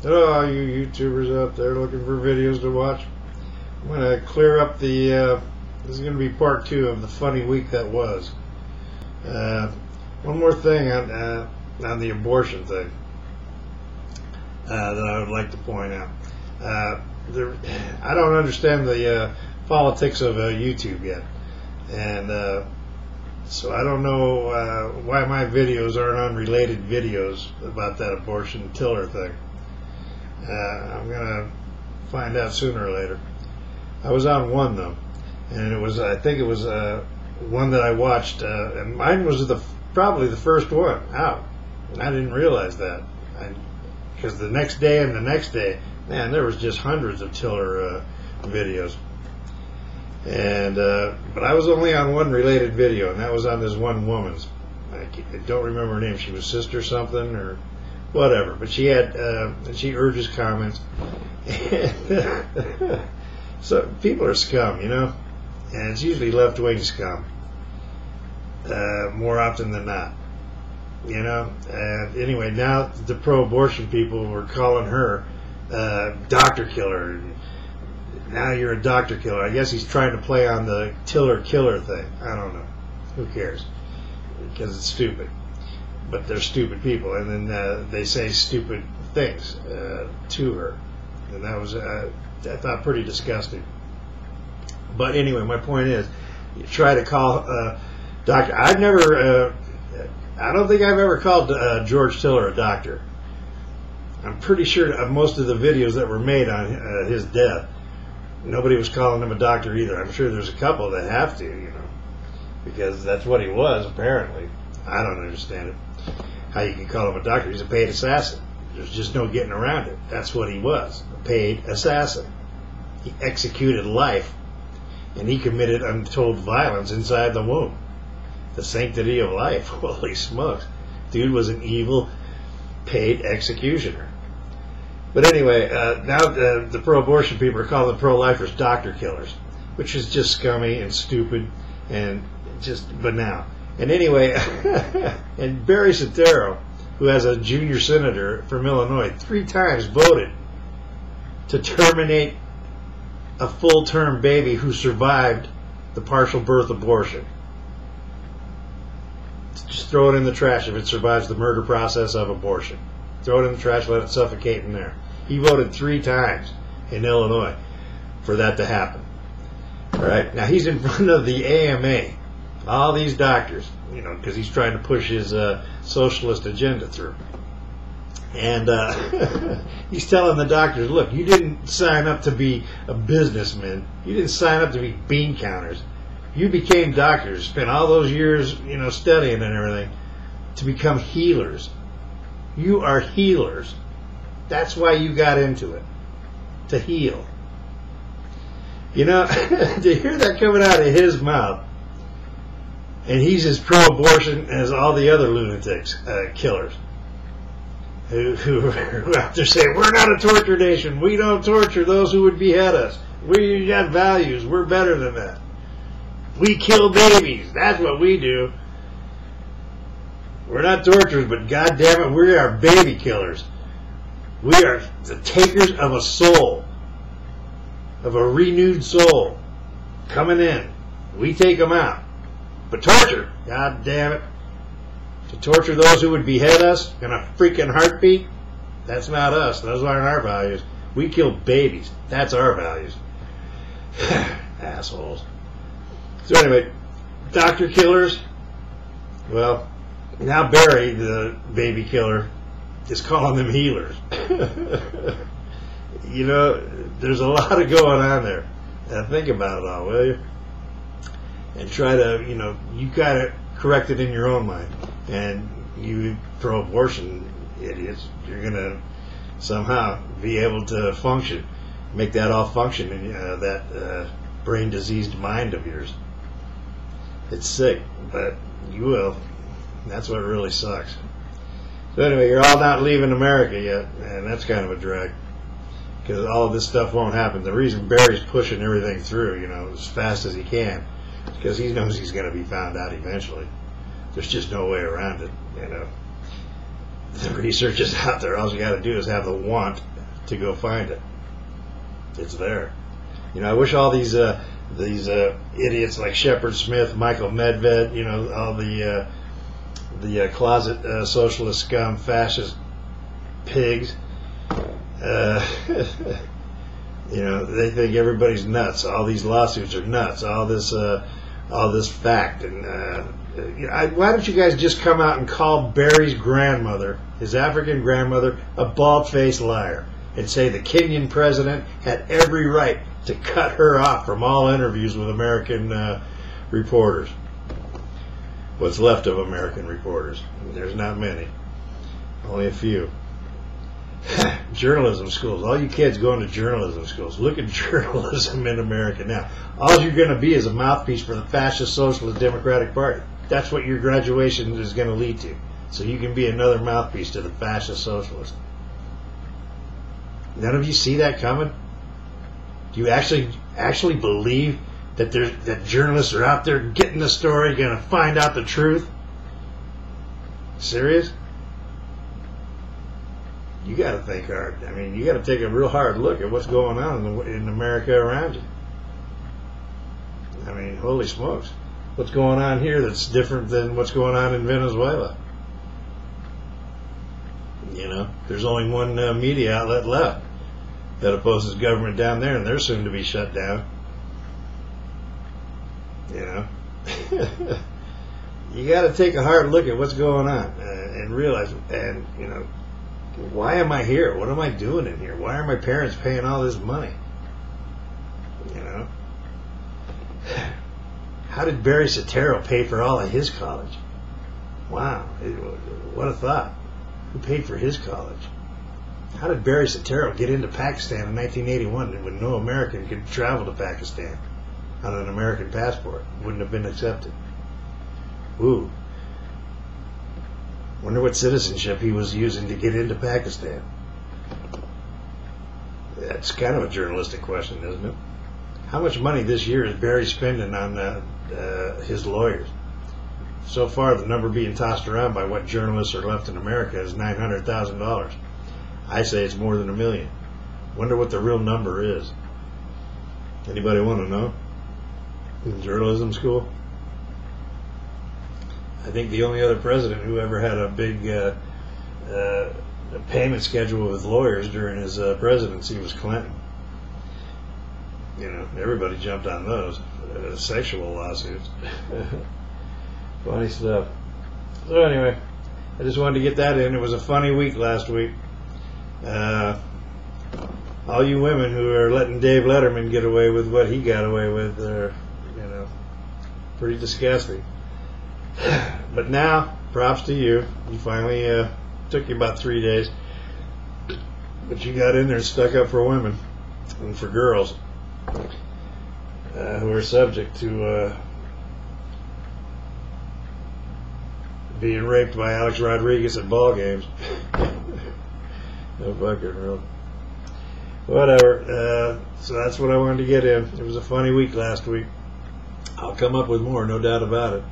Hello, all you YouTubers out there looking for videos to watch. I'm going to clear up the, this is going to be part 2 of the funny week that was. One more thing on the abortion thing that I would like to point out. I don't understand the politics of YouTube yet, and so I don't know why my videos aren't on related videos about that abortion tiller thing. I'm gonna find out sooner or later. I was on one though, and it was, I think it was one that I watched, and mine was probably the first one out. And I didn't realize that, because the next day and the next day, man, there was just hundreds of tiller videos. And but I was only on one related video, and that was on this one woman's. I don't remember her name. She was Sister something or whatever, but she had she urges comments. So people are scum, you know, and it's usually left-wing scum more often than not, you know. And anyway, now the pro-abortion people were calling her doctor killer. Now you're a doctor killer. I guess he's trying to play on the tiller killer thing. I don't know. Who cares? Because it's stupid. But they're stupid people, and then they say stupid things to her, and that was I thought pretty disgusting. But anyway, my point is, you try to call doctor. I've never, I don't think I've ever called George Tiller a doctor. I'm pretty sure of most of the videos that were made on his death, nobody was calling him a doctor either. I'm sure there's a couple that have to, you know, because that's what he was apparently. I don't understand it. How you can call him a doctor? He's a paid assassin. There's just no getting around it. That's what he was, a paid assassin. He executed life, and he committed untold violence inside the womb. The sanctity of life. Holy smokes. Dude was an evil, paid executioner. But anyway, now the pro-abortion people are calling the pro-lifers doctor killers, which is just scummy and stupid and just banal. And anyway, and Barry Soetoro, who has a junior senator from Illinois, 3 times voted to terminate a full-term baby who survived the partial birth abortion. Just throw it in the trash if it survives the murder process of abortion. Throw it in the trash, let it suffocate in there. He voted 3 times in Illinois for that to happen. All right, now he's in front of the AMA. All these doctors, you know, because he's trying to push his socialist agenda through. And he's telling the doctors, look, you didn't sign up to be a businessman. You didn't sign up to be bean counters. You became doctors, spent all those years, you know, studying and everything to become healers. You are healers. That's why you got into it, to heal. You know, to hear that coming out of his mouth, and he's as pro-abortion as all the other lunatics, killers, who are out there saying, we're not a torture nation. We don't torture those who would behead us. We got values. We're better than that. We kill babies. That's what we do. We're not torturers, but goddamn it, we are baby killers. We are the takers of a soul, of a renewed soul, coming in. We take them out. But torture, god damn it, to torture those who would behead us in a freaking heartbeat, that's not us. Those aren't our values. We kill babies. That's our values. Assholes. So anyway, doctor killers, well, now Barry, the baby killer, is calling them healers. You know, there's a lot of going on there. Now think about it all, will you? And try to, you know, you got to correct it in your own mind. And you pro-abortion idiots, you're going to somehow be able to function, make that all function in that brain-diseased mind of yours. It's sick, but you will. That's what really sucks. So anyway, you're all not leaving America yet, and that's kind of a drag, because all of this stuff won't happen. The reason Barry's pushing everything through, you know, as fast as he can, because he knows he's going to be found out eventually. There's just no way around it, you know. The research is out there. All you got to do is have the want to go find it. It's there. You know, I wish all these idiots like Shepard Smith, Michael Medved, you know, all the closet socialist scum, fascist pigs. You know, they think everybody's nuts. All these lawsuits are nuts. All this fact, and why don't you guys just come out and call Barry's grandmother, his African grandmother, a bald-faced liar, and say the Kenyan president had every right to cut her off from all interviews with American reporters. What's left of American reporters? There's not many, only a few. Journalism schools. All you kids going to journalism schools. Look at journalism in America now. All you're going to be is a mouthpiece for the fascist socialist Democratic Party. That's what your graduation is going to lead to. So you can be another mouthpiece to the fascist socialist. None of you see that coming? Do you actually believe that that journalists are out there getting the story, going to find out the truth? Serious? You got to think hard. I mean, you got to take a real hard look at what's going on in America around you. I mean, holy smokes. What's going on here that's different than what's going on in Venezuela? You know, there's only one media outlet left that opposes government down there, and they're soon to be shut down. You know? You got to take a hard look at what's going on and realize, and, you know, why am I here? What am I doing in here? Why are my parents paying all this money? You know? How did Barry Soetoro pay for all of his college? Wow, what a thought. Who paid for his college? How did Barry Soetoro get into Pakistan in 1981 when no American could travel to Pakistan on an American passport? Wouldn't have been accepted. Ooh. Wonder what citizenship he was using to get into Pakistan. That's kind of a journalistic question, isn't it? How much money this year is Barry spending on his lawyers? So far, the number being tossed around by what journalists are left in America is $900,000. I say it's more than $1 million. Wonder what the real number is. Anybody want to know? In journalism school? I think the only other president who ever had a big payment schedule with lawyers during his presidency was Clinton. You know, everybody jumped on those sexual lawsuits. Funny stuff. So anyway, I just wanted to get that in. It was a funny week last week. All you women who are letting Dave Letterman get away with what he got away with are, you know, pretty disgusting. But now, props to you. You finally took you about 3 days, but you got in there and stuck up for women and for girls who are subject to being raped by Alex Rodriguez at ball games. No fucking real. Whatever. So that's what I wanted to get in. It was a funny week last week. I'll come up with more, no doubt about it.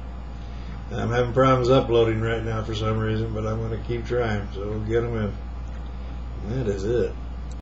I'm having problems uploading right now for some reason, but I'm going to keep trying, so we'll get them in. That is it.